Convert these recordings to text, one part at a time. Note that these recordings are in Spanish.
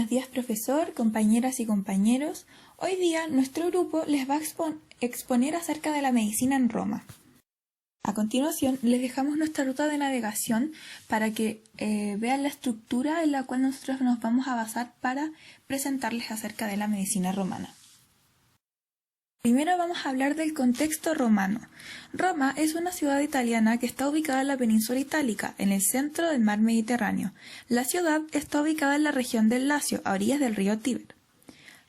Buenos días, profesor, compañeras y compañeros. Hoy día nuestro grupo les va a exponer acerca de la medicina en Roma. A continuación les dejamos nuestra ruta de navegación para que vean la estructura en la cual nosotros nos vamos a basar para presentarles acerca de la medicina romana. Primero vamos a hablar del contexto romano. Roma es una ciudad italiana que está ubicada en la península itálica, en el centro del mar Mediterráneo. La ciudad está ubicada en la región del Lacio, a orillas del río Tíber.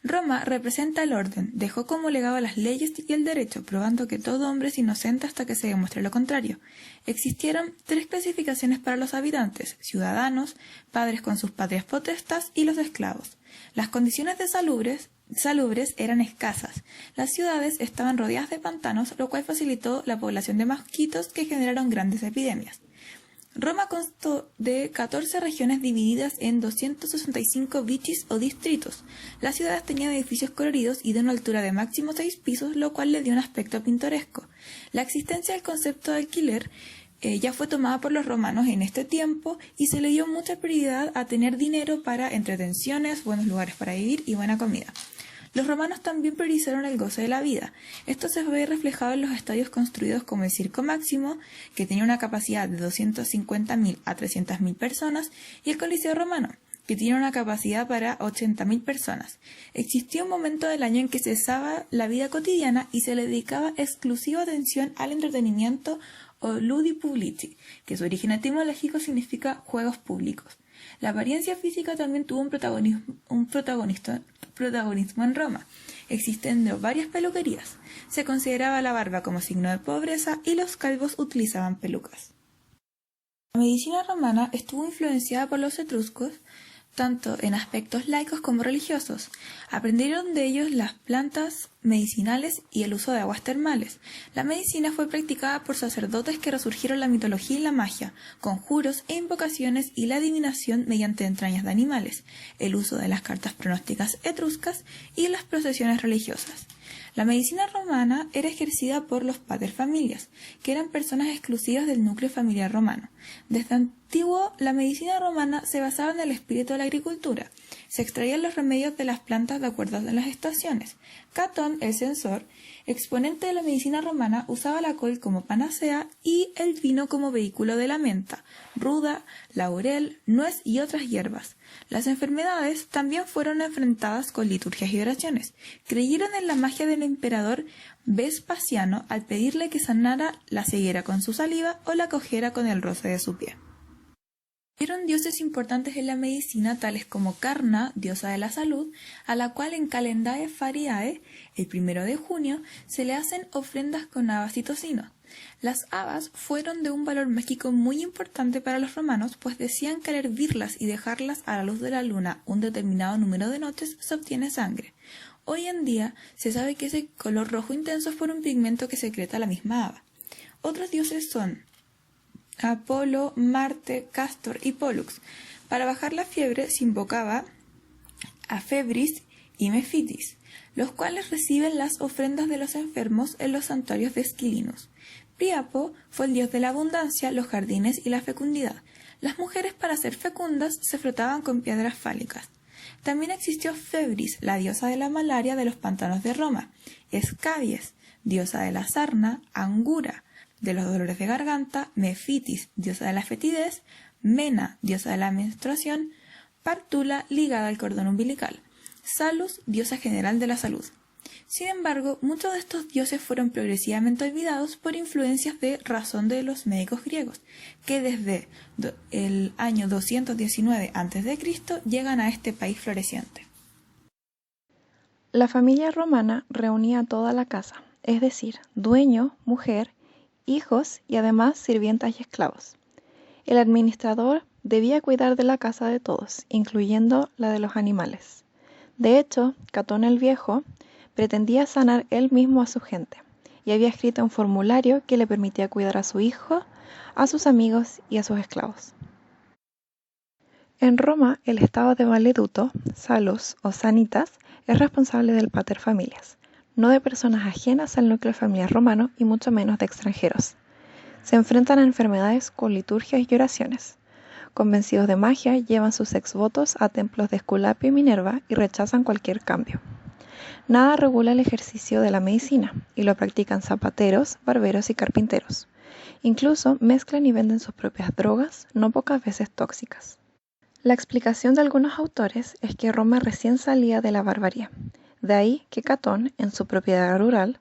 Roma representa el orden, dejó como legado las leyes y el derecho, probando que todo hombre es inocente hasta que se demuestre lo contrario. Existieron 3 clasificaciones para los habitantes: ciudadanos, padres con sus patrias potestas y los esclavos. Las condiciones de salubres eran escasas. Las ciudades estaban rodeadas de pantanos, lo cual facilitó la población de mosquitos que generaron grandes epidemias. Roma constó de 14 regiones divididas en 265 vicis o distritos. Las ciudades tenían edificios coloridos y de una altura de máximo 6 pisos, lo cual le dio un aspecto pintoresco. La existencia del concepto de alquiler ya fue tomada por los romanos en este tiempo y se le dio mucha prioridad a tener dinero para entretenciones, buenos lugares para vivir y buena comida. Los romanos también priorizaron el goce de la vida. Esto se ve reflejado en los estadios construidos como el Circo Máximo, que tenía una capacidad de 250.000 a 300.000 personas, y el Coliseo Romano, que tiene una capacidad para 80.000 personas. Existió un momento del año en que cesaba la vida cotidiana y se le dedicaba exclusiva atención al entretenimiento o ludi publici, que su origen etimológico significa juegos públicos. La apariencia física también tuvo un protagonismo en Roma, existiendo varias peluquerías. Se consideraba la barba como signo de pobreza y los calvos utilizaban pelucas. La medicina romana estuvo influenciada por los etruscos, tanto en aspectos laicos como religiosos. Aprendieron de ellos las plantas medicinales y el uso de aguas termales. La medicina fue practicada por sacerdotes que resurgieron la mitología y la magia, conjuros e invocaciones y la adivinación mediante entrañas de animales, el uso de las cartas pronósticas etruscas y las procesiones religiosas. La medicina romana era ejercida por los paterfamilias, que eran personas exclusivas del núcleo familiar romano. Desde antiguo, la medicina romana se basaba en el espíritu de la agricultura. Se extraían los remedios de las plantas de acuerdo a las estaciones. Catón, el censor, exponente de la medicina romana, usaba la col como panacea y el vino como vehículo de la menta, ruda, laurel, nuez y otras hierbas. Las enfermedades también fueron enfrentadas con liturgias y oraciones. Creyeron en la magia del emperador Vespasiano al pedirle que sanara la ceguera con su saliva o la cojera con el roce de su pie. Hubieron dioses importantes en la medicina, tales como Carna, diosa de la salud, a la cual en Calendae Fariae, el 1 de junio, se le hacen ofrendas con habas y tocino. Las habas fueron de un valor mágico muy importante para los romanos, pues decían que al hervirlas y dejarlas a la luz de la luna un determinado número de noches se obtiene sangre. Hoy en día se sabe que ese color rojo intenso es por un pigmento que secreta la misma haba. Otros dioses son Apolo, Marte, Castor y Pólux. Para bajar la fiebre se invocaba a Febris y Mefitis, los cuales reciben las ofrendas de los enfermos en los santuarios de Esquilinos. Priapo fue el dios de la abundancia, los jardines y la fecundidad. Las mujeres, para ser fecundas, se frotaban con piedras fálicas. También existió Febris, la diosa de la malaria de los pantanos de Roma, Escabies, diosa de la sarna, Angura, de los dolores de garganta, Mefitis, diosa de la fetidez, Mena, diosa de la menstruación, Partula, ligada al cordón umbilical, Salus, diosa general de la salud. Sin embargo, muchos de estos dioses fueron progresivamente olvidados por influencias de razón de los médicos griegos, que desde el año 219 a.C. llegan a este país floreciente. La familia romana reunía a toda la casa, es decir, dueño, mujer, hijos y además sirvientas y esclavos. El administrador debía cuidar de la casa de todos, incluyendo la de los animales. De hecho, Catón el Viejo pretendía sanar él mismo a su gente, y había escrito un formulario que le permitía cuidar a su hijo, a sus amigos y a sus esclavos. En Roma, el estado de Valeduto, salus o sanitas, es responsable del paterfamilias, no de personas ajenas al núcleo familiar romano y mucho menos de extranjeros. Se enfrentan a enfermedades con liturgias y oraciones. convencidos de magia, llevan sus exvotos a templos de Esculapio y Minerva y rechazan cualquier cambio. Nada regula el ejercicio de la medicina, y lo practican zapateros, barberos y carpinteros. Incluso mezclan y venden sus propias drogas, no pocas veces tóxicas. La explicación de algunos autores es que Roma recién salía de la barbarie. De ahí que Catón, en su propiedad rural,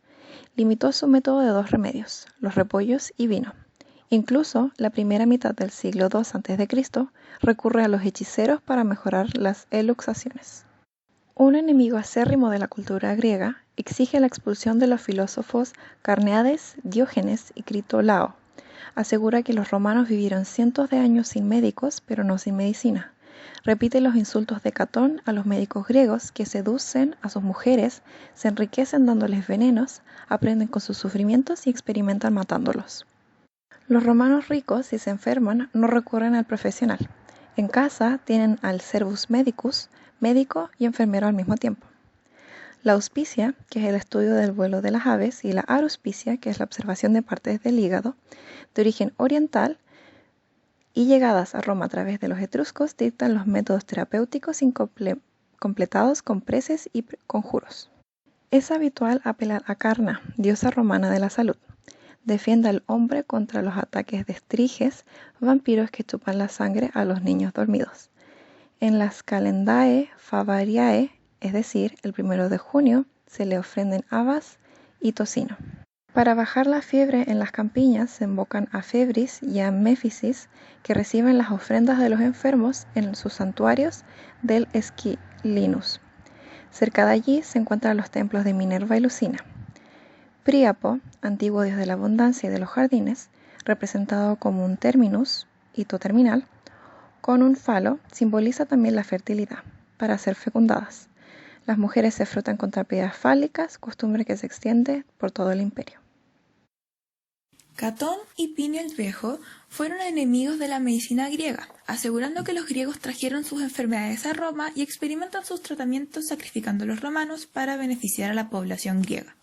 limitó su método de 2 remedios, los repollos y vino. Incluso, la primera mitad del siglo II a.C. recurre a los hechiceros para mejorar las eluxaciones. Un enemigo acérrimo de la cultura griega exige la expulsión de los filósofos Carneades, Diógenes y Critolao. Asegura que los romanos vivieron cientos de años sin médicos, pero no sin medicina. Repite los insultos de Catón a los médicos griegos que seducen a sus mujeres, se enriquecen dándoles venenos, aprenden con sus sufrimientos y experimentan matándolos. Los romanos ricos, si se enferman, no recurren al profesional. En casa tienen al servus medicus, médico y enfermero al mismo tiempo. La auspicia, que es el estudio del vuelo de las aves, y la aruspicia, que es la observación de partes del hígado, de origen oriental, y llegadas a Roma a través de los etruscos, dictan los métodos terapéuticos completados con preces y conjuros. Es habitual apelar a Carna, diosa romana de la salud. Defiende al hombre contra los ataques de estriges, vampiros que chupan la sangre a los niños dormidos. En las Calendae Favariae, es decir, el 1 de junio, se le ofrenden habas y tocino. Para bajar la fiebre en las campiñas se invocan a Febris y a Méfisis, que reciben las ofrendas de los enfermos en sus santuarios del Esquilinus. Cerca de allí se encuentran los templos de Minerva y Lucina. Príapo, antiguo dios de la abundancia y de los jardines, representado como un terminus, hito terminal, con un falo, simboliza también la fertilidad, para ser fecundadas. Las mujeres se frotan contra piedras fálicas, costumbre que se extiende por todo el imperio. Catón y Plinio el Viejo fueron enemigos de la medicina griega, asegurando que los griegos trajeron sus enfermedades a Roma y experimentan sus tratamientos sacrificando a los romanos para beneficiar a la población griega.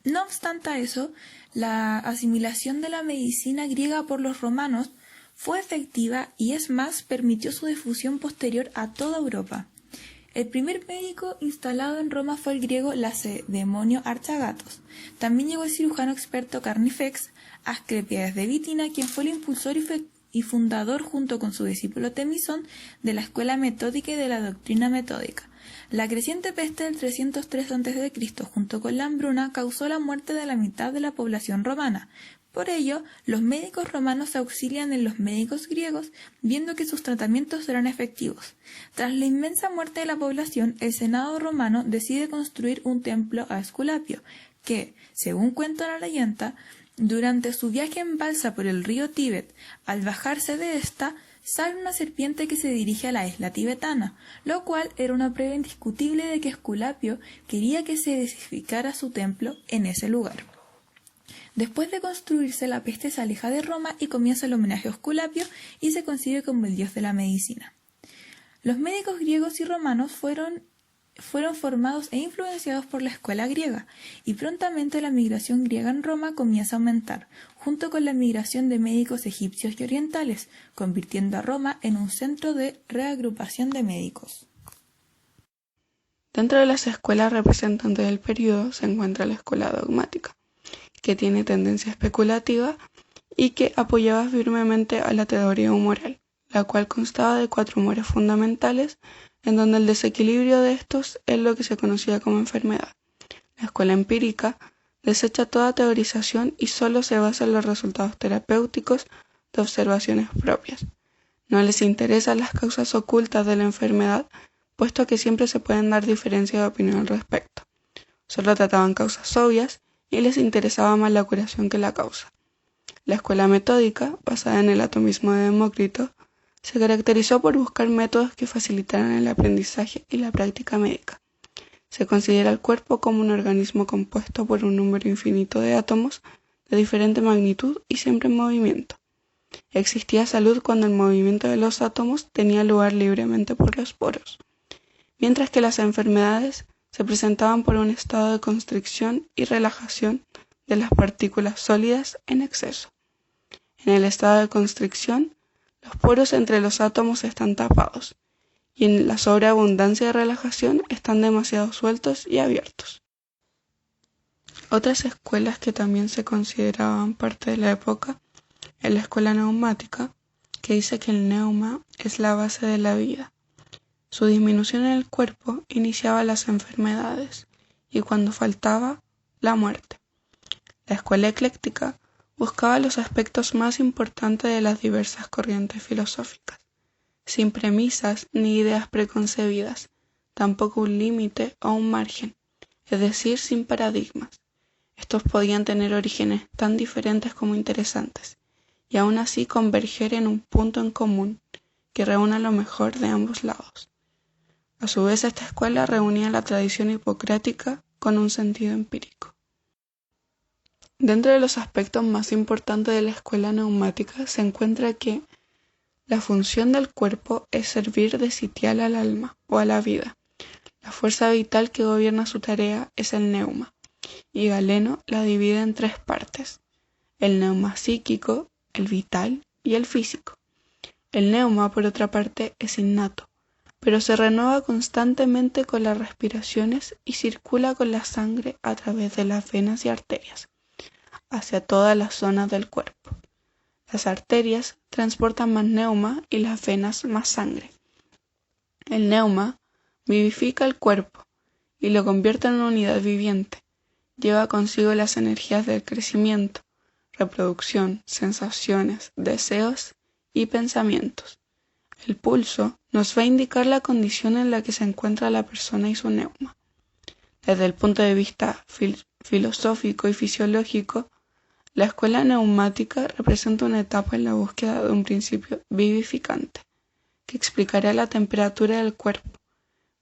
No obstante eso, la asimilación de la medicina griega por los romanos fue efectiva y es más, permitió su difusión posterior a toda Europa. El primer médico instalado en Roma fue el griego Lacedemonio Archagatos. También llegó el cirujano experto Carnifex Asclepiades de Bitina, quien fue el impulsor y fundador, junto con su discípulo Temisón, de la escuela metódica y de la doctrina metódica. La creciente peste del 303 a.C., junto con la hambruna, causó la muerte de la mitad de la población romana. Por ello, los médicos romanos se auxilian en los médicos griegos, viendo que sus tratamientos eran efectivos. Tras la inmensa muerte de la población, el Senado romano decide construir un templo a Esculapio, que, según cuenta la leyenda, durante su viaje en balsa por el río Tíbet, al bajarse de esta, sale una serpiente que se dirige a la isla tibetana, lo cual era una prueba indiscutible de que Esculapio quería que se edificara su templo en ese lugar. Después de construirse, la peste se aleja de Roma y comienza el homenaje a Esculapio y se concibe como el dios de la medicina. Los médicos griegos y romanos fueron formados e influenciados por la escuela griega, y prontamente la migración griega en Roma comienza a aumentar, junto con la migración de médicos egipcios y orientales, convirtiendo a Roma en un centro de reagrupación de médicos. Dentro de las escuelas representantes del periodo se encuentra la escuela dogmática, que tiene tendencia especulativa y que apoyaba firmemente a la teoría humoral, la cual constaba de 4 humores fundamentales, en donde el desequilibrio de estos es lo que se conocía como enfermedad. La escuela empírica desecha toda teorización y solo se basa en los resultados terapéuticos de observaciones propias. No les interesan las causas ocultas de la enfermedad, puesto que siempre se pueden dar diferencias de opinión al respecto. Solo trataban causas obvias y les interesaba más la curación que la causa. La escuela metódica, basada en el atomismo de Demócrito, se caracterizó por buscar métodos que facilitaran el aprendizaje y la práctica médica. Se considera el cuerpo como un organismo compuesto por un número infinito de átomos de diferente magnitud y siempre en movimiento. Existía salud cuando el movimiento de los átomos tenía lugar libremente por los poros, mientras que las enfermedades se presentaban por un estado de constricción y relajación de las partículas sólidas en exceso. En el estado de constricción, los poros entre los átomos están tapados, y en la sobreabundancia de relajación están demasiado sueltos y abiertos. Otras escuelas que también se consideraban parte de la época es la escuela neumática, que dice que el neuma es la base de la vida. Su disminución en el cuerpo iniciaba las enfermedades y cuando faltaba, la muerte. La escuela ecléctica buscaba los aspectos más importantes de las diversas corrientes filosóficas, sin premisas ni ideas preconcebidas, tampoco un límite o un margen, es decir, sin paradigmas. Estos podían tener orígenes tan diferentes como interesantes, y aún así converger en un punto en común que reúna lo mejor de ambos lados. A su vez, esta escuela reunía la tradición hipocrática con un sentido empírico. Dentro de los aspectos más importantes de la escuela neumática se encuentra que la función del cuerpo es servir de sitial al alma o a la vida. La fuerza vital que gobierna su tarea es el neuma, y Galeno la divide en tres partes: el neuma psíquico, el vital y el físico. El neuma, por otra parte, es innato, pero se renueva constantemente con las respiraciones y circula con la sangre a través de las venas y arterias, hacia todas las zonas del cuerpo. Las arterias transportan más neuma y las venas más sangre. El neuma vivifica el cuerpo y lo convierte en una unidad viviente. Lleva consigo las energías del crecimiento, reproducción, sensaciones, deseos y pensamientos. El pulso nos va a indicar la condición en la que se encuentra la persona y su neuma. Desde el punto de vista filosófico y fisiológico, la escuela neumática representa una etapa en la búsqueda de un principio vivificante, que explicará la temperatura del cuerpo,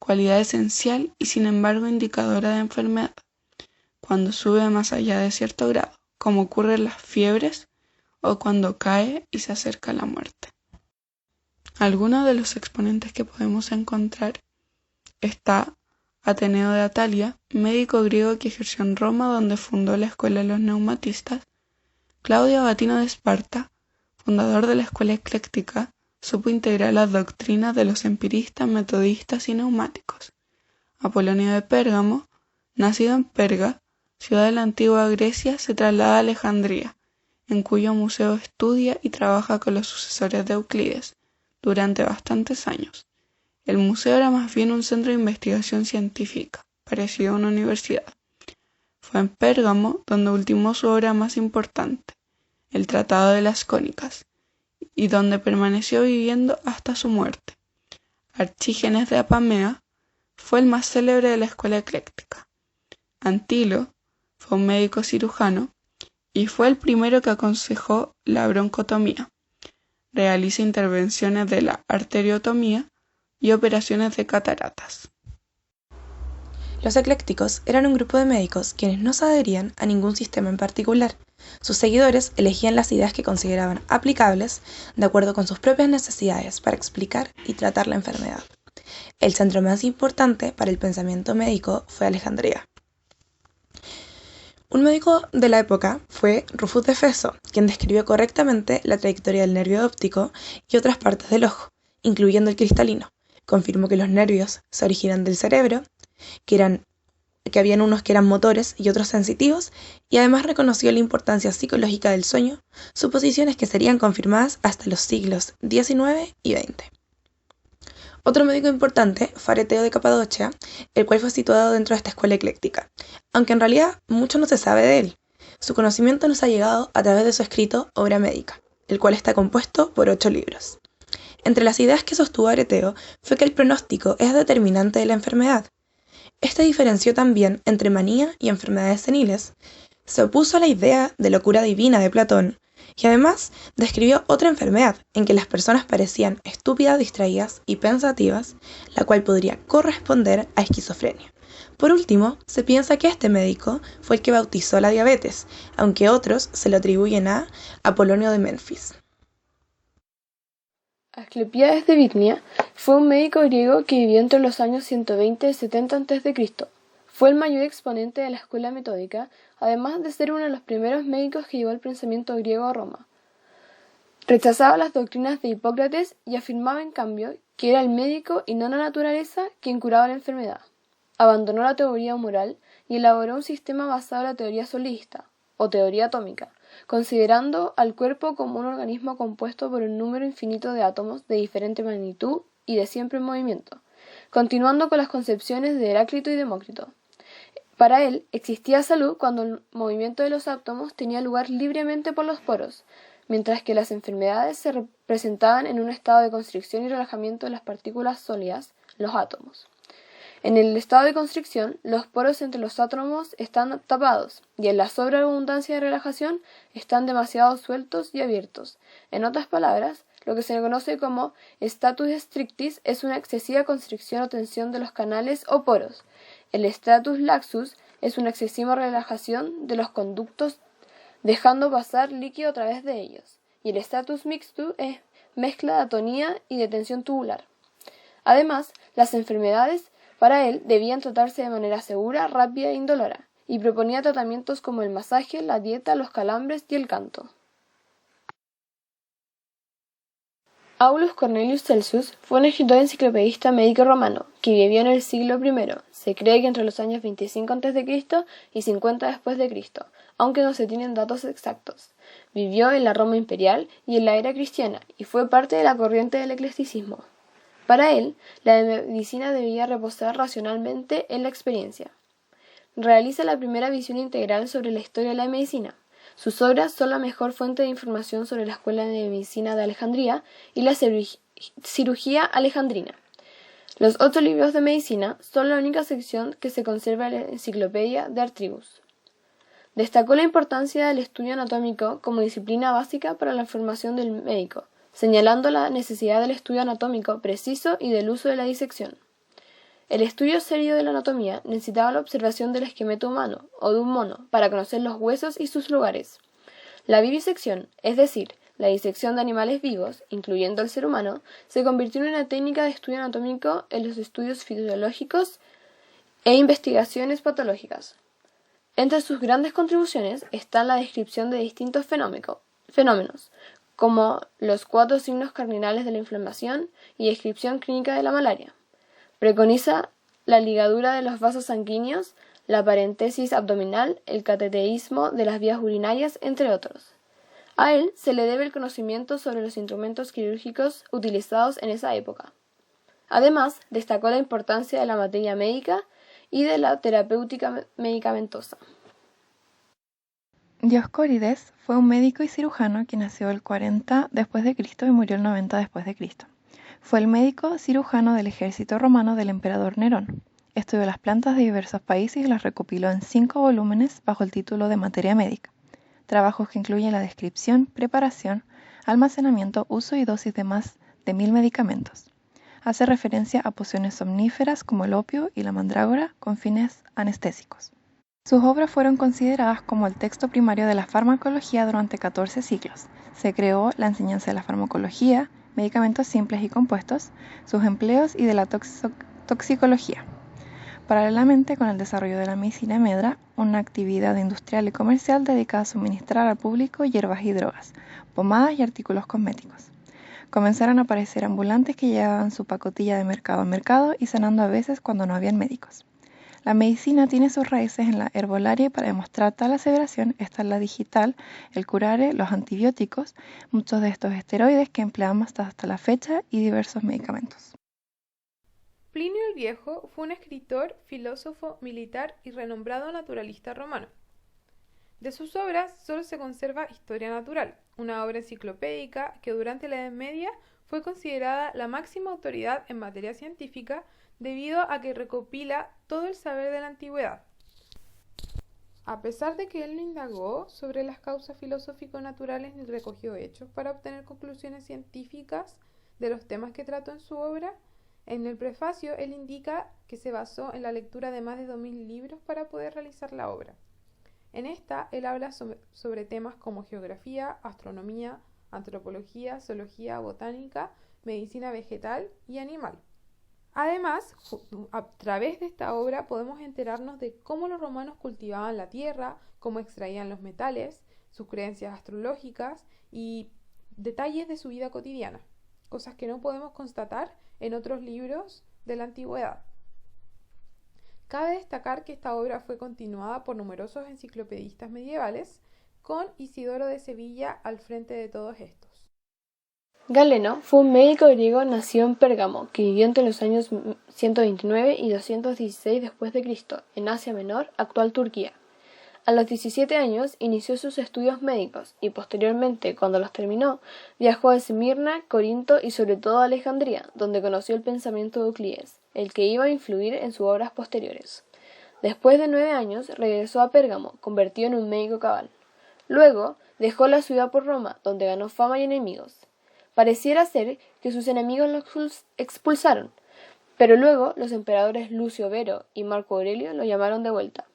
cualidad esencial y sin embargo indicadora de enfermedad, cuando sube más allá de cierto grado, como ocurre en las fiebres o cuando cae y se acerca a la muerte. Algunos de los exponentes que podemos encontrar está Ateneo de Atalia, médico griego que ejerció en Roma donde fundó la escuela de los neumatistas. Claudio Agatino de Esparta, fundador de la escuela ecléctica, supo integrar las doctrinas de los empiristas, metodistas y neumáticos. Apolonio de Pérgamo, nacido en Perga, ciudad de la antigua Grecia, se traslada a Alejandría, en cuyo museo estudia y trabaja con los sucesores de Euclides durante bastantes años. El museo era más bien un centro de investigación científica, parecido a una universidad. Fue en Pérgamo donde ultimó su obra más importante, el Tratado de las Cónicas, y donde permaneció viviendo hasta su muerte. Archígenes de Apamea fue el más célebre de la escuela ecléctica. Antilo fue un médico cirujano y fue el primero que aconsejó la broncotomía. Realiza intervenciones de la arteriotomía y operaciones de cataratas. Los eclécticos eran un grupo de médicos quienes no se adherían a ningún sistema en particular. Sus seguidores elegían las ideas que consideraban aplicables de acuerdo con sus propias necesidades para explicar y tratar la enfermedad. El centro más importante para el pensamiento médico fue Alejandría. Un médico de la época fue Rufus de Feso, quien describió correctamente la trayectoria del nervio óptico y otras partes del ojo, incluyendo el cristalino. Confirmó que los nervios se originan del cerebro, que habían unos que eran motores y otros sensitivos, y además reconoció la importancia psicológica del sueño, suposiciones que serían confirmadas hasta los siglos XIX y XX. Otro médico importante fue Areteo de Capadocia, el cual fue situado dentro de esta escuela ecléctica, aunque en realidad mucho no se sabe de él. Su conocimiento nos ha llegado a través de su escrito Obra Médica, el cual está compuesto por 8 libros. Entre las ideas que sostuvo Areteo fue que el pronóstico es determinante de la enfermedad. Este diferenció también entre manía y enfermedades seniles, se opuso a la idea de locura divina de Platón, y además describió otra enfermedad en que las personas parecían estúpidas, distraídas y pensativas, la cual podría corresponder a esquizofrenia. Por último, se piensa que este médico fue el que bautizó la diabetes, aunque otros se lo atribuyen a Apolonio de Menfis. Asclepíades de Bitnia fue un médico griego que vivió entre los años 120 y 70 a.C. Fue el mayor exponente de la escuela metódica, además de ser uno de los primeros médicos que llevó el pensamiento griego a Roma. Rechazaba las doctrinas de Hipócrates y afirmaba en cambio que era el médico y no la naturaleza quien curaba la enfermedad. Abandonó la teoría moral y elaboró un sistema basado en la teoría solista, o teoría atómica, considerando al cuerpo como un organismo compuesto por un número infinito de átomos de diferente magnitud y de siempre en movimiento, continuando con las concepciones de Heráclito y Demócrito. Para él, existía salud cuando el movimiento de los átomos tenía lugar libremente por los poros, mientras que las enfermedades se representaban en un estado de constricción y relajamiento de las partículas sólidas, los átomos. En el estado de constricción, los poros entre los átomos están tapados, y en la sobreabundancia de relajación están demasiado sueltos y abiertos. En otras palabras, lo que se conoce como status strictis es una excesiva constricción o tensión de los canales o poros. El status laxus es una excesiva relajación de los conductos, dejando pasar líquido a través de ellos. Y el status mixtus es mezcla de atonía y de tensión tubular. Además, las enfermedades para él debían tratarse de manera segura, rápida e indolora, y proponía tratamientos como el masaje, la dieta, los calambres y el canto. Aulus Cornelius Celsus fue un escritor enciclopedista médico romano que vivió en el siglo I. Se cree que entre los años 25 a.C. y 50 después de Cristo, aunque no se tienen datos exactos. Vivió en la Roma imperial y en la era cristiana y fue parte de la corriente del eclecticismo. Para él, la medicina debía reposar racionalmente en la experiencia. Realiza la primera visión integral sobre la historia de la medicina. Sus obras son la mejor fuente de información sobre la Escuela de Medicina de Alejandría y la cirugía alejandrina. Los 8 libros de medicina son la única sección que se conserva en la Enciclopedia de Artribus. Destacó la importancia del estudio anatómico como disciplina básica para la formación del médico, señalando la necesidad del estudio anatómico preciso y del uso de la disección. El estudio serio de la anatomía necesitaba la observación del esqueleto humano o de un mono para conocer los huesos y sus lugares. La vivisección, es decir, la disección de animales vivos, incluyendo al ser humano, se convirtió en una técnica de estudio anatómico en los estudios fisiológicos e investigaciones patológicas. Entre sus grandes contribuciones están la descripción de distintos fenómenos, como los 4 signos cardinales de la inflamación y descripción clínica de la malaria. Preconiza la ligadura de los vasos sanguíneos, la paréntesis abdominal, el cateterismo de las vías urinarias, entre otros. A él se le debe el conocimiento sobre los instrumentos quirúrgicos utilizados en esa época. Además, destacó la importancia de la materia médica y de la terapéutica medicamentosa. Dioscórides fue un médico y cirujano que nació el 40 después de Cristo y murió el 90 después de Cristo. Fue el médico cirujano del ejército romano del emperador Nerón. Estudió las plantas de diversos países y las recopiló en 5 volúmenes bajo el título de Materia Médica. Trabajos que incluyen la descripción, preparación, almacenamiento, uso y dosis de más de 1000 medicamentos. Hace referencia a pociones somníferas como el opio y la mandrágora con fines anestésicos. Sus obras fueron consideradas como el texto primario de la farmacología durante 14 siglos. Se creó la enseñanza de la farmacología, medicamentos simples y compuestos, sus empleos y de la toxicología. Paralelamente con el desarrollo de la medicina medra, una actividad industrial y comercial dedicada a suministrar al público hierbas y drogas, pomadas y artículos cosméticos. Comenzaron a aparecer ambulantes que llevaban su pacotilla de mercado a mercado y sanando a veces cuando no habían médicos. La medicina tiene sus raíces en la herbolaria y para demostrar tal aseveración está la digital, el curare, los antibióticos, muchos de estos esteroides que empleamos hasta la fecha y diversos medicamentos. Plinio el Viejo fue un escritor, filósofo, militar y renombrado naturalista romano. De sus obras solo se conserva Historia Natural, una obra enciclopédica que durante la Edad Media fue considerada la máxima autoridad en materia científica debido a que recopila todo el saber de la antigüedad. A pesar de que él no indagó sobre las causas filosófico-naturales ni recogió hechos para obtener conclusiones científicas de los temas que trató en su obra, en el prefacio él indica que se basó en la lectura de más de 2000 libros para poder realizar la obra. En esta, él habla sobre temas como geografía, astronomía, antropología, zoología, botánica, medicina vegetal y animal. Además, a través de esta obra podemos enterarnos de cómo los romanos cultivaban la tierra, cómo extraían los metales, sus creencias astrológicas y detalles de su vida cotidiana, cosas que no podemos constatar en otros libros de la antigüedad. Cabe destacar que esta obra fue continuada por numerosos enciclopedistas medievales, con Isidoro de Sevilla al frente de todos estos. Galeno fue un médico griego nacido en Pérgamo, que vivió entre los años 129 y 216 después de Cristo, en Asia Menor, actual Turquía. A los 17 años inició sus estudios médicos y posteriormente, cuando los terminó, viajó a Esmirna, Corinto y sobre todo a Alejandría, donde conoció el pensamiento de Euclides, el que iba a influir en sus obras posteriores. Después de 9 años regresó a Pérgamo, convertido en un médico cabal. Luego dejó la ciudad por Roma, donde ganó fama y enemigos. Pareciera ser que sus enemigos lo expulsaron, pero luego los emperadores Lucio Vero y Marco Aurelio lo llamaron de vuelta.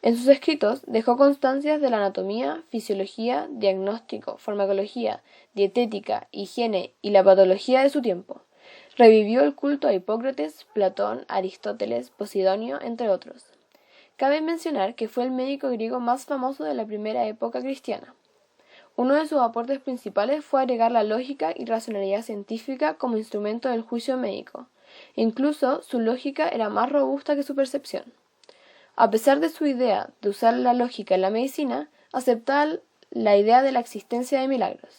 En sus escritos dejó constancias de la anatomía, fisiología, diagnóstico, farmacología, dietética, higiene y la patología de su tiempo. Revivió el culto a Hipócrates, Platón, Aristóteles, Posidonio, entre otros. Cabe mencionar que fue el médico griego más famoso de la primera época cristiana. Uno de sus aportes principales fue agregar la lógica y racionalidad científica como instrumento del juicio médico. Incluso su lógica era más robusta que su percepción. A pesar de su idea de usar la lógica en la medicina, aceptaba la idea de la existencia de milagros.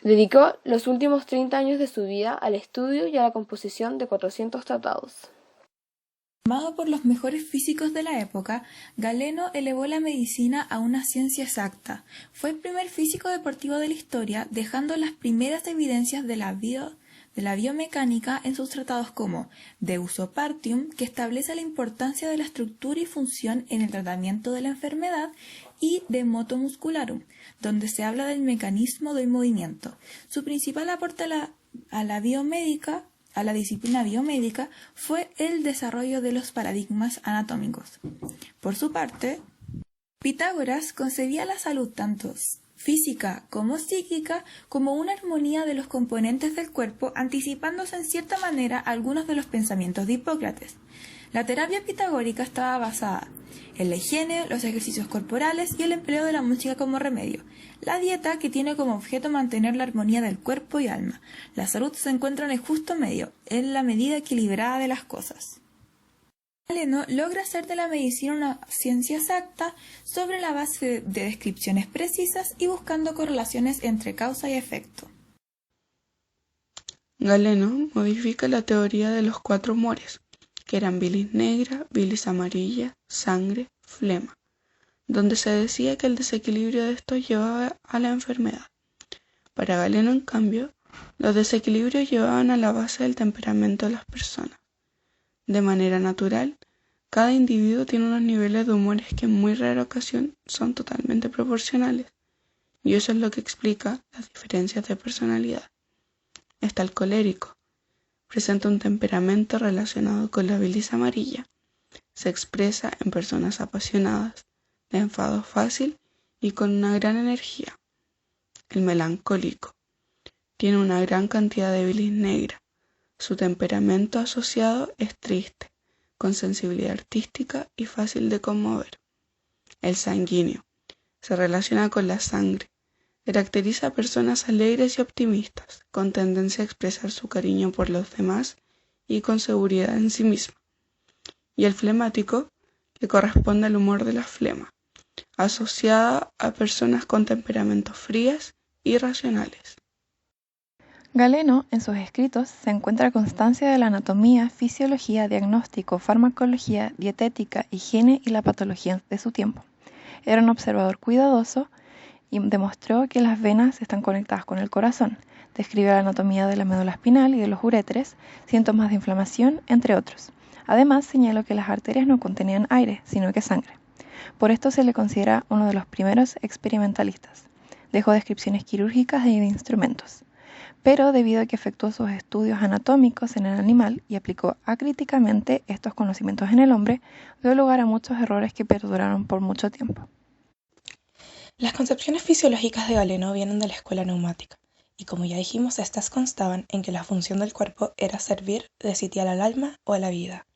Dedicó los últimos 30 años de su vida al estudio y a la composición de 400 tratados. Formado por los mejores físicos de la época, Galeno elevó la medicina a una ciencia exacta. Fue el primer físico deportivo de la historia, dejando las primeras evidencias de la biomecánica en sus tratados como De Uso Partium, que establece la importancia de la estructura y función en el tratamiento de la enfermedad, y De Moto Muscularum, donde se habla del mecanismo del movimiento. Su principal aporte a la disciplina biomédica fue el desarrollo de los paradigmas anatómicos. Por su parte, Pitágoras concebía la salud tanto física como psíquica como una armonía de los componentes del cuerpo, anticipándose en cierta manera algunos de los pensamientos de Hipócrates. La terapia pitagórica estaba basada en la higiene, los ejercicios corporales y el empleo de la música como remedio. La dieta, que tiene como objeto mantener la armonía del cuerpo y alma. La salud se encuentra en el justo medio, en la medida equilibrada de las cosas. Galeno logra hacer de la medicina una ciencia exacta sobre la base de descripciones precisas y buscando correlaciones entre causa y efecto. Galeno modifica la teoría de los 4 humores, que eran bilis negra, bilis amarilla, sangre, flema, donde se decía que el desequilibrio de estos llevaba a la enfermedad. Para Galeno, en cambio, los desequilibrios llevaban a la base del temperamento de las personas. De manera natural, cada individuo tiene unos niveles de humores que en muy rara ocasión son totalmente proporcionales, y eso es lo que explica las diferencias de personalidad. Está el colérico. Presenta un temperamento relacionado con la bilis amarilla. Se expresa en personas apasionadas, de enfado fácil y con una gran energía. El melancólico. Tiene una gran cantidad de bilis negra. Su temperamento asociado es triste, con sensibilidad artística y fácil de conmover. El sanguíneo. Se relaciona con la sangre. Caracteriza a personas alegres y optimistas, con tendencia a expresar su cariño por los demás y con seguridad en sí misma. Y el flemático, que corresponde al humor de la flema, asociada a personas con temperamentos frías y racionales. Galeno, en sus escritos, se encuentra constancia de la anatomía, fisiología, diagnóstico, farmacología, dietética, higiene y la patología de su tiempo. Era un observador cuidadoso y demostró que las venas están conectadas con el corazón. Describe la anatomía de la médula espinal y de los uréteres, síntomas de inflamación, entre otros. Además, señaló que las arterias no contenían aire, sino que sangre. Por esto se le considera uno de los primeros experimentalistas. Dejó descripciones quirúrgicas y de instrumentos. Pero debido a que efectuó sus estudios anatómicos en el animal y aplicó acríticamente estos conocimientos en el hombre, dio lugar a muchos errores que perduraron por mucho tiempo. Las concepciones fisiológicas de Galeno vienen de la escuela neumática, y como ya dijimos, estas constaban en que la función del cuerpo era servir de sitial al alma o a la vida.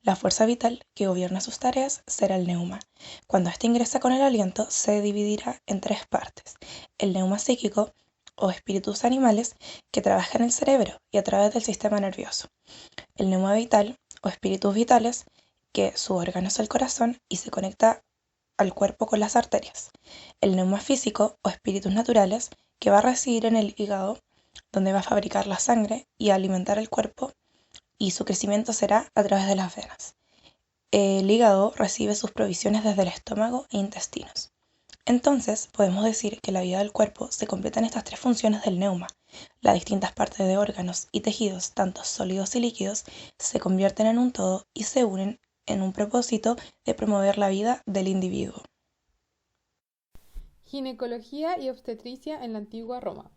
La fuerza vital que gobierna sus tareas será el neuma. Cuando éste ingresa con el aliento, se dividirá en tres partes: el neuma psíquico, o espíritus animales, que trabaja en el cerebro y a través del sistema nervioso; el neuma vital, o espíritus vitales, que su órgano es el corazón y se conecta al cuerpo con las arterias; el neuma físico, o espíritus naturales, que va a residir en el hígado, donde va a fabricar la sangre y a alimentar el cuerpo, y su crecimiento será a través de las venas. El hígado recibe sus provisiones desde el estómago e intestinos. Entonces, podemos decir que la vida del cuerpo se completa en estas tres funciones del neuma. Las distintas partes de órganos y tejidos, tanto sólidos y líquidos, se convierten en un todo y se unen en un propósito de promover la vida del individuo. Ginecología y obstetricia en la antigua Roma.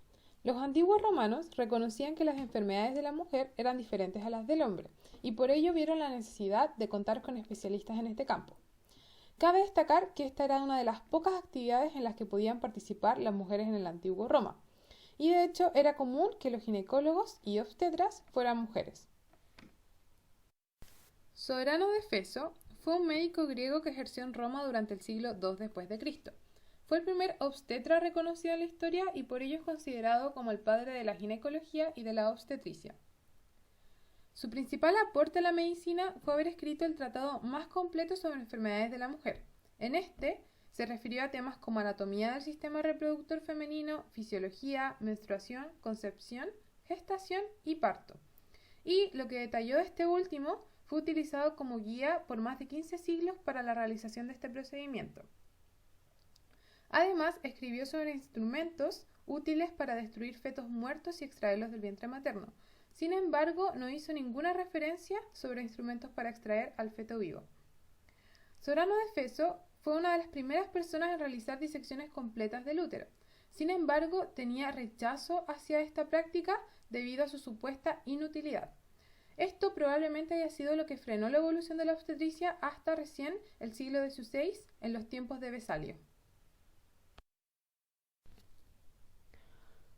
Los antiguos romanos reconocían que las enfermedades de la mujer eran diferentes a las del hombre, y por ello vieron la necesidad de contar con especialistas en este campo. Cabe destacar que esta era una de las pocas actividades en las que podían participar las mujeres en el antiguo Roma, y de hecho era común que los ginecólogos y obstetras fueran mujeres. Soberano de Efeso fue un médico griego que ejerció en Roma durante el siglo II después de Cristo. Fue el primer obstetra reconocido en la historia y por ello es considerado como el padre de la ginecología y de la obstetricia. Su principal aporte a la medicina fue haber escrito el tratado más completo sobre enfermedades de la mujer. En este se refirió a temas como anatomía del sistema reproductor femenino, fisiología, menstruación, concepción, gestación y parto. Y lo que detalló de este último fue utilizado como guía por más de 15 siglos para la realización de este procedimiento. Además, escribió sobre instrumentos útiles para destruir fetos muertos y extraerlos del vientre materno. Sin embargo, no hizo ninguna referencia sobre instrumentos para extraer al feto vivo. Soberano de Efeso fue una de las primeras personas en realizar disecciones completas del útero. Sin embargo, tenía rechazo hacia esta práctica debido a su supuesta inutilidad. Esto probablemente haya sido lo que frenó la evolución de la obstetricia hasta recién el siglo XVI, en los tiempos de Vesalio.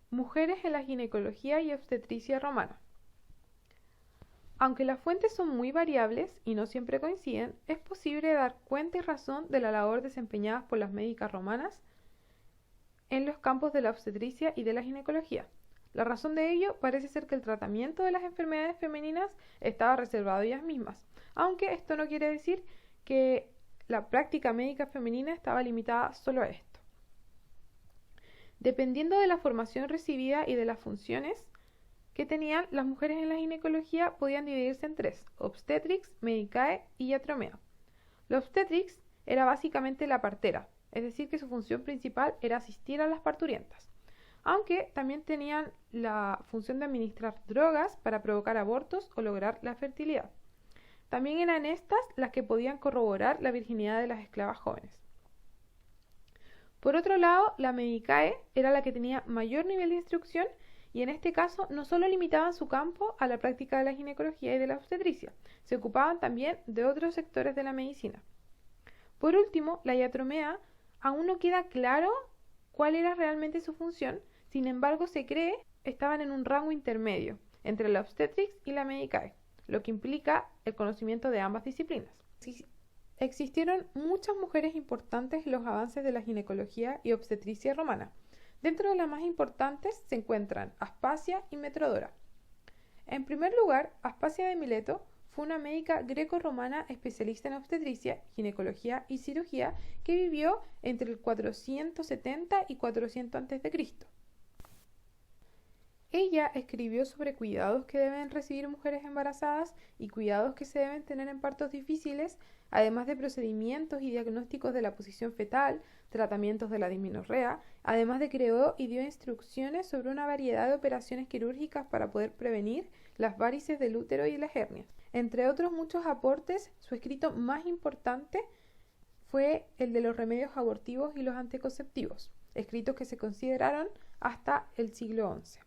Mujeres en la ginecología y obstetricia romana. Aunque las fuentes son muy variables y no siempre coinciden, es posible dar cuenta y razón de la labor desempeñada por las médicas romanas en los campos de la obstetricia y de la ginecología. La razón de ello parece ser que el tratamiento de las enfermedades femeninas estaba reservado a ellas mismas, aunque esto no quiere decir que la práctica médica femenina estaba limitada solo a esto. Dependiendo de la formación recibida y de las funciones que tenían, las mujeres en la ginecología podían dividirse en tres: obstetrix, medicae y iatromea. La obstetrix era básicamente la partera, es decir, que su función principal era asistir a las parturientas, aunque también tenían la función de administrar drogas para provocar abortos o lograr la fertilidad. También eran estas las que podían corroborar la virginidad de las esclavas jóvenes. Por otro lado, la medicae era la que tenía mayor nivel de instrucción y en este caso no solo limitaban su campo a la práctica de la ginecología y de la obstetricia, se ocupaban también de otros sectores de la medicina. Por último, la iatromea aún no queda claro cuál era realmente su función, sin embargo se cree que estaban en un rango intermedio entre la obstetrix y la medicae, lo que implica el conocimiento de ambas disciplinas. Existieron muchas mujeres importantes en los avances de la ginecología y obstetricia romana. Dentro de las más importantes se encuentran Aspasia y Metrodora. En primer lugar, Aspasia de Mileto fue una médica greco-romana especialista en obstetricia, ginecología y cirugía que vivió entre el 470 y 400 a.C. Ella escribió sobre cuidados que deben recibir mujeres embarazadas y cuidados que se deben tener en partos difíciles, además de procedimientos y diagnósticos de la posición fetal, tratamientos de la dismenorrea, además de creó y dio instrucciones sobre una variedad de operaciones quirúrgicas para poder prevenir las varices del útero y las hernias. Entre otros muchos aportes, su escrito más importante fue el de los remedios abortivos y los anticonceptivos, escritos que se consideraron hasta el siglo XI.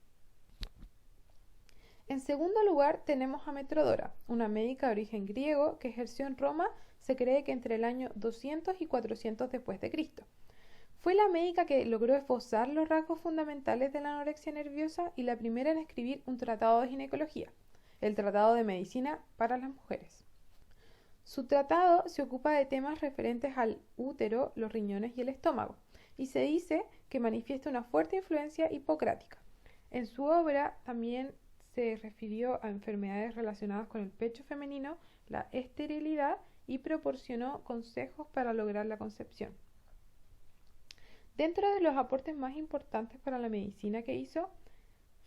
En segundo lugar tenemos a Metrodora, una médica de origen griego que ejerció en Roma, se cree que entre el año 200 y 400 después de Cristo. Fue la médica que logró esbozar los rasgos fundamentales de la anorexia nerviosa y la primera en escribir un tratado de ginecología, el Tratado de Medicina para las Mujeres. Su tratado se ocupa de temas referentes al útero, los riñones y el estómago, y se dice que manifiesta una fuerte influencia hipocrática. En su obra también se refirió a enfermedades relacionadas con el pecho femenino, la esterilidad y proporcionó consejos para lograr la concepción. Dentro de los aportes más importantes para la medicina que hizo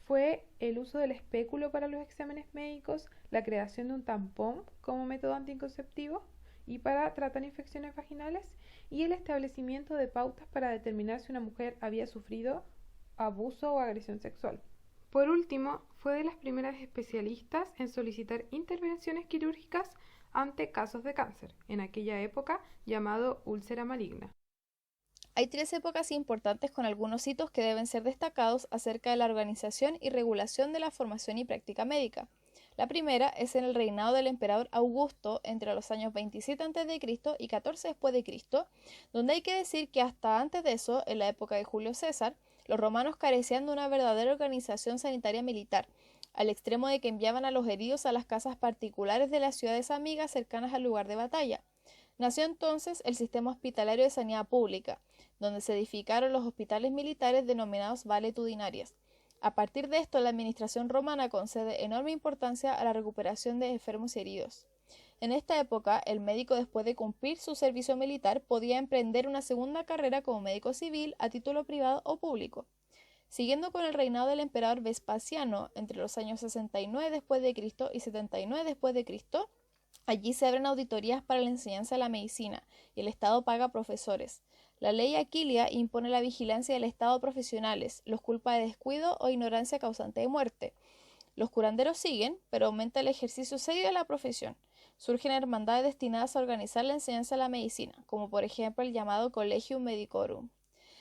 fue el uso del espéculo para los exámenes médicos, la creación de un tampón como método anticonceptivo y para tratar infecciones vaginales, y el establecimiento de pautas para determinar si una mujer había sufrido abuso o agresión sexual. Por último, fue de las primeras especialistas en solicitar intervenciones quirúrgicas ante casos de cáncer, en aquella época llamado úlcera maligna. Hay 3 épocas importantes con algunos hitos que deben ser destacados acerca de la organización y regulación de la formación y práctica médica. La primera es en el reinado del emperador Augusto entre los años 27 a.C. y 14 después de Cristo, donde hay que decir que hasta antes de eso, en la época de Julio César, los romanos carecían de una verdadera organización sanitaria militar, al extremo de que enviaban a los heridos a las casas particulares de las ciudades amigas cercanas al lugar de batalla. Nació entonces el sistema hospitalario de sanidad pública, donde se edificaron los hospitales militares denominados valetudinarias. A partir de esto, la administración romana concede enorme importancia a la recuperación de enfermos y heridos. En esta época, el médico, después de cumplir su servicio militar, podía emprender una segunda carrera como médico civil a título privado o público. Siguiendo con el reinado del emperador Vespasiano entre los años 69 después de Cristo y 79 después de Cristo, allí se abren auditorías para la enseñanza de la medicina y el Estado paga profesores. La ley Aquilia impone la vigilancia del Estado a profesionales, los culpa de descuido o ignorancia causante de muerte. Los curanderos siguen, pero aumenta el ejercicio serio de la profesión. Surgen hermandades destinadas a organizar la enseñanza de la medicina, como por ejemplo el llamado Collegium Medicorum.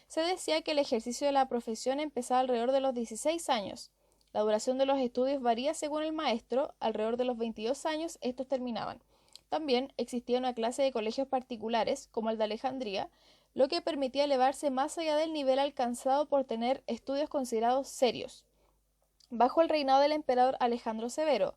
Se decía que el ejercicio de la profesión empezaba alrededor de los 16 años. La duración de los estudios varía según el maestro, alrededor de los 22 años estos terminaban. También existía una clase de colegios particulares, como el de Alejandría, lo que permitía elevarse más allá del nivel alcanzado por tener estudios considerados serios. Bajo el reinado del emperador Alejandro Severo,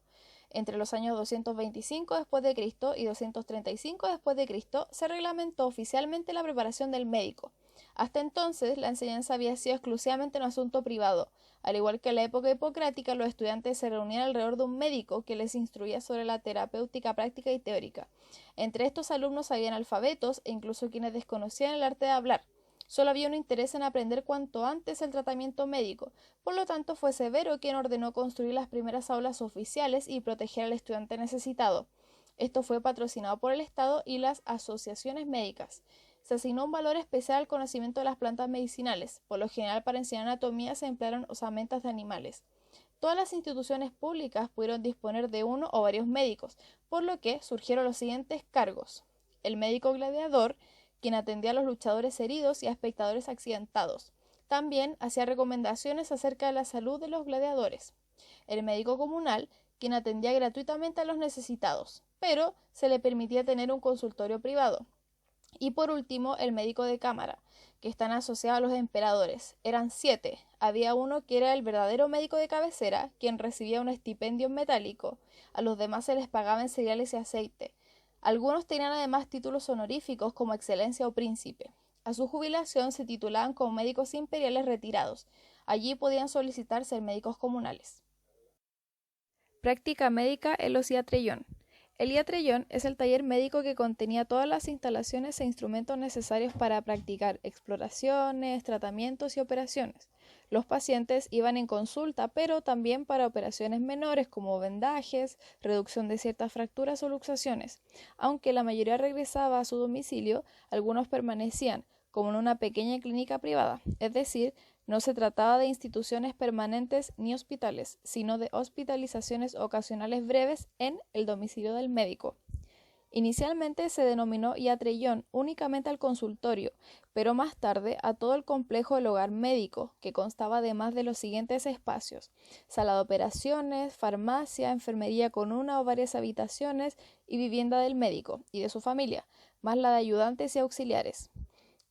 entre los años 225 después de Cristo y 235 después de Cristo, se reglamentó oficialmente la preparación del médico. Hasta entonces, la enseñanza había sido exclusivamente un asunto privado. Al igual que en la época hipocrática, los estudiantes se reunían alrededor de un médico que les instruía sobre la terapéutica práctica y teórica. Entre estos alumnos había analfabetos e incluso quienes desconocían el arte de hablar. Solo había un interés en aprender cuanto antes el tratamiento médico. Por lo tanto, fue Severo quien ordenó construir las primeras aulas oficiales y proteger al estudiante necesitado. Esto fue patrocinado por el Estado y las asociaciones médicas. Se asignó un valor especial al conocimiento de las plantas medicinales. Por lo general, para enseñar anatomía se emplearon osamentas de animales. Todas las instituciones públicas pudieron disponer de uno o varios médicos, por lo que surgieron los siguientes cargos. El médico gladiador, quien atendía a los luchadores heridos y a espectadores accidentados. También hacía recomendaciones acerca de la salud de los gladiadores. El médico comunal, quien atendía gratuitamente a los necesitados, pero se le permitía tener un consultorio privado. Y por último, el médico de cámara, que están asociados a los emperadores. Eran 7. Había uno que era el verdadero médico de cabecera, quien recibía un estipendio metálico. A los demás se les pagaba en cereales y aceite. Algunos tenían además títulos honoríficos como excelencia o príncipe. A su jubilación se titulaban como médicos imperiales retirados. Allí podían solicitar ser médicos comunales. Práctica médica en los iatrellón. El iatrellón es el taller médico que contenía todas las instalaciones e instrumentos necesarios para practicar exploraciones, tratamientos y operaciones. Los pacientes iban en consulta, pero también para operaciones menores como vendajes, reducción de ciertas fracturas o luxaciones. Aunque la mayoría regresaba a su domicilio, algunos permanecían, como en una pequeña clínica privada, es decir, no se trataba de instituciones permanentes ni hospitales, sino de hospitalizaciones ocasionales breves en el domicilio del médico. Inicialmente se denominó iatrellón únicamente al consultorio, pero más tarde a todo el complejo del hogar médico, que constaba además de los siguientes espacios: sala de operaciones, farmacia, enfermería con una o varias habitaciones y vivienda del médico y de su familia, más la de ayudantes y auxiliares.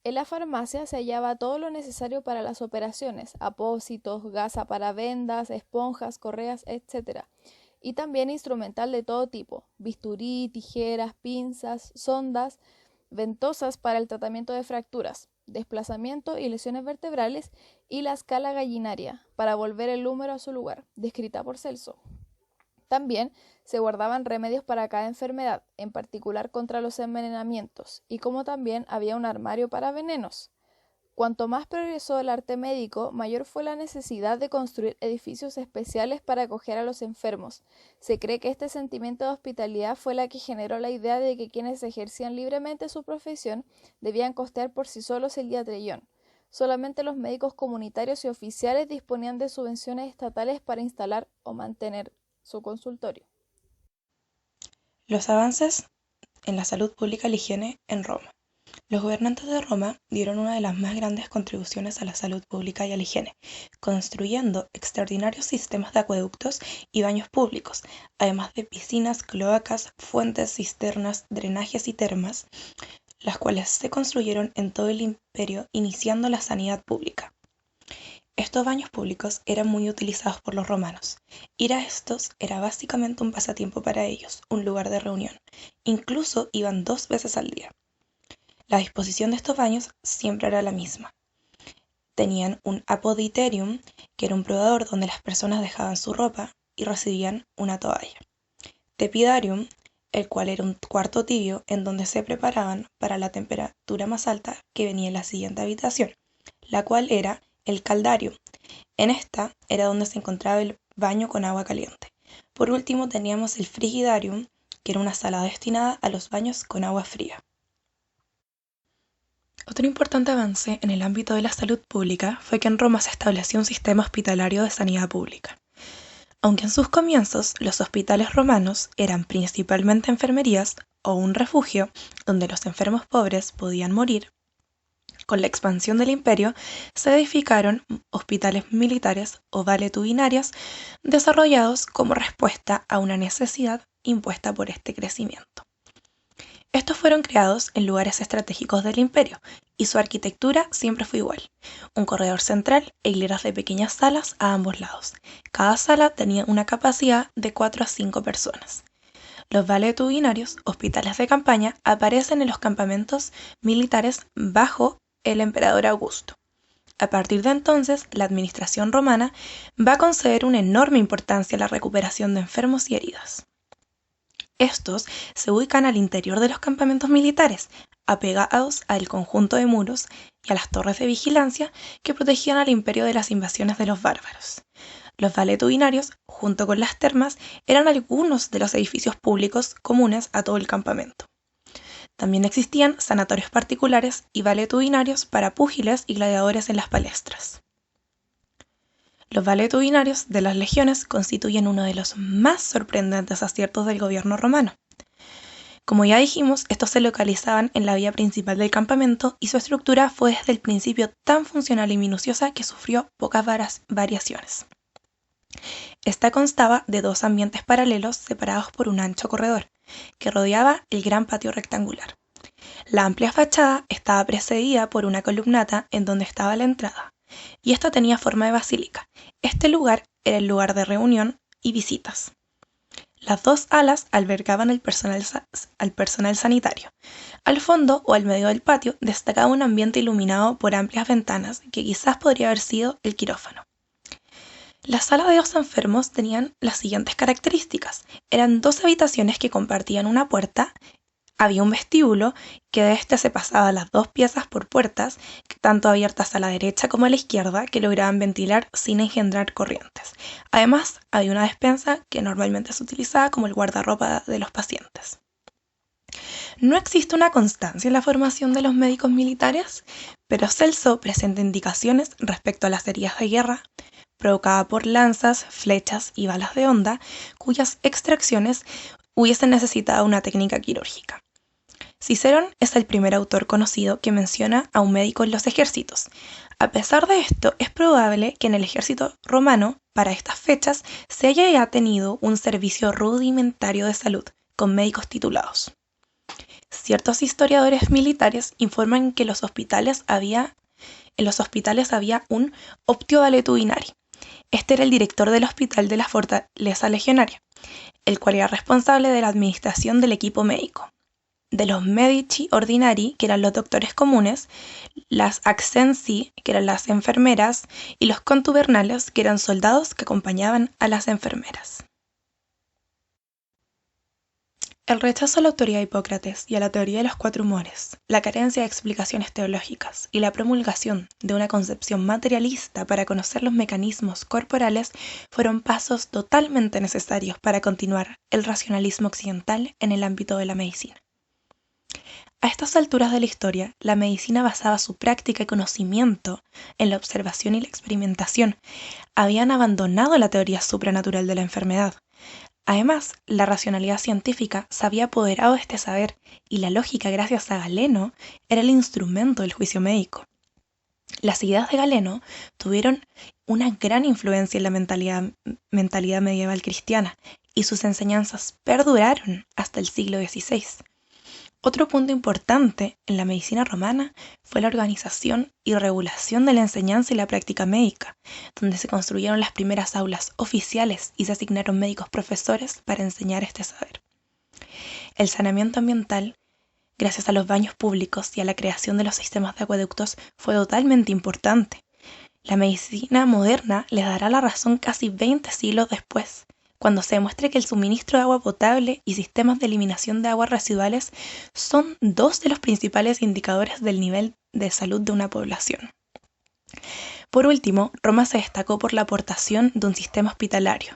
En la farmacia se hallaba todo lo necesario para las operaciones: apósitos, gasa para vendas, esponjas, correas, etc. y también instrumental de todo tipo, bisturí, tijeras, pinzas, sondas, ventosas para el tratamiento de fracturas, desplazamiento y lesiones vertebrales, y la escala gallinaria para volver el húmero a su lugar, descrita por Celso. También se guardaban remedios para cada enfermedad, en particular contra los envenenamientos, y como también había un armario para venenos. Cuanto más progresó el arte médico, mayor fue la necesidad de construir edificios especiales para acoger a los enfermos. Se cree que este sentimiento de hospitalidad fue la que generó la idea de que quienes ejercían libremente su profesión debían costear por sí solos el diatrellón. Solamente los médicos comunitarios y oficiales disponían de subvenciones estatales para instalar o mantener su consultorio. Los avances en la salud pública y la higiene en Roma. Los gobernantes de Roma dieron una de las más grandes contribuciones a la salud pública y a la higiene, construyendo extraordinarios sistemas de acueductos y baños públicos, además de piscinas, cloacas, fuentes, cisternas, drenajes y termas, las cuales se construyeron en todo el imperio, iniciando la sanidad pública. Estos baños públicos eran muy utilizados por los romanos. Ir a estos era básicamente un pasatiempo para ellos, un lugar de reunión. Incluso iban 2 veces al día. La disposición de estos baños siempre era la misma. Tenían un apoditerium, que era un probador donde las personas dejaban su ropa y recibían una toalla. Tepidarium, el cual era un cuarto tibio en donde se preparaban para la temperatura más alta que venía en la siguiente habitación, la cual era el caldarium. En esta era donde se encontraba el baño con agua caliente. Por último teníamos el frigidarium, que era una sala destinada a los baños con agua fría. Otro importante avance en el ámbito de la salud pública fue que en Roma se estableció un sistema hospitalario de sanidad pública. Aunque en sus comienzos los hospitales romanos eran principalmente enfermerías o un refugio donde los enfermos pobres podían morir, con la expansión del imperio se edificaron hospitales militares o valetudinarios desarrollados como respuesta a una necesidad impuesta por este crecimiento. Estos fueron creados en lugares estratégicos del imperio y su arquitectura siempre fue igual, un corredor central e hileras de pequeñas salas a ambos lados. Cada sala tenía una capacidad de 4 a 5 personas. Los valetudinarios, hospitales de campaña, aparecen en los campamentos militares bajo el emperador Augusto. A partir de entonces, la administración romana va a conceder una enorme importancia a la recuperación de enfermos y heridas. Estos se ubican al interior de los campamentos militares, apegados al conjunto de muros y a las torres de vigilancia que protegían al imperio de las invasiones de los bárbaros. Los valetudinarios, junto con las termas, eran algunos de los edificios públicos comunes a todo el campamento. También existían sanatorios particulares y valetudinarios para púgiles y gladiadores en las palestras. Los valetudinarios de las legiones constituyen uno de los más sorprendentes aciertos del gobierno romano. Como ya dijimos, estos se localizaban en la vía principal del campamento y su estructura fue desde el principio tan funcional y minuciosa que sufrió pocas variaciones. Esta constaba de 2 ambientes paralelos separados por un ancho corredor, que rodeaba el gran patio rectangular. La amplia fachada estaba precedida por una columnata en donde estaba la entrada, y esta tenía forma de basílica. Este lugar era el lugar de reunión y visitas. Las 2 alas albergaban al personal sanitario. Al fondo o al medio del patio destacaba un ambiente iluminado por amplias ventanas que quizás podría haber sido el quirófano. Las salas de los enfermos tenían las siguientes características. Eran 2 habitaciones que compartían una puerta. Había un vestíbulo que de este se pasaba las 2 piezas por puertas, tanto abiertas a la derecha como a la izquierda, que lograban ventilar sin engendrar corrientes. Además, había una despensa que normalmente se utilizaba como el guardarropa de los pacientes. No existe una constancia en la formación de los médicos militares, pero Celso presenta indicaciones respecto a las heridas de guerra provocadas por lanzas, flechas y balas de honda, cuyas extracciones hubiesen necesitado una técnica quirúrgica. Cicerón es el primer autor conocido que menciona a un médico en los ejércitos. A pesar de esto, es probable que en el ejército romano, para estas fechas, se haya ya tenido un servicio rudimentario de salud, con médicos titulados. Ciertos historiadores militares informan que en los hospitales había un optio valetudinari, Este era el director del hospital de la Fortaleza Legionaria, el cual era responsable de la administración del equipo médico, de los medici ordinari, que eran los doctores comunes, las accensi, que eran las enfermeras, y los contubernales, que eran soldados que acompañaban a las enfermeras. El rechazo a la autoridad de Hipócrates y a la teoría de los 4 humores, la carencia de explicaciones teológicas y la promulgación de una concepción materialista para conocer los mecanismos corporales fueron pasos totalmente necesarios para continuar el racionalismo occidental en el ámbito de la medicina. A estas alturas de la historia, la medicina basaba su práctica y conocimiento en la observación y la experimentación. Habían abandonado la teoría supranatural de la enfermedad. Además, la racionalidad científica se había apoderado de este saber y la lógica, gracias a Galeno, era el instrumento del juicio médico. Las ideas de Galeno tuvieron una gran influencia en la mentalidad medieval cristiana y sus enseñanzas perduraron hasta el siglo XVI. Otro punto importante en la medicina romana fue la organización y regulación de la enseñanza y la práctica médica, donde se construyeron las primeras aulas oficiales y se asignaron médicos profesores para enseñar este saber. El saneamiento ambiental, gracias a los baños públicos y a la creación de los sistemas de acueductos, fue totalmente importante. La medicina moderna les dará la razón casi 20 siglos después, cuando se demuestre que el suministro de agua potable y sistemas de eliminación de aguas residuales son 2 de los principales indicadores del nivel de salud de una población. Por último, Roma se destacó por la aportación de un sistema hospitalario,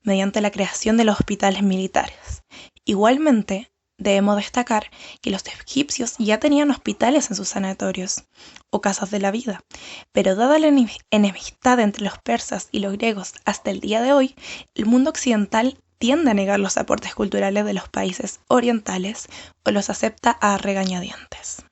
mediante la creación de los hospitales militares. Igualmente, debemos destacar que los egipcios ya tenían hospitales en sus sanatorios o casas de la vida, pero dada la enemistad entre los persas y los griegos hasta el día de hoy, el mundo occidental tiende a negar los aportes culturales de los países orientales o los acepta a regañadientes.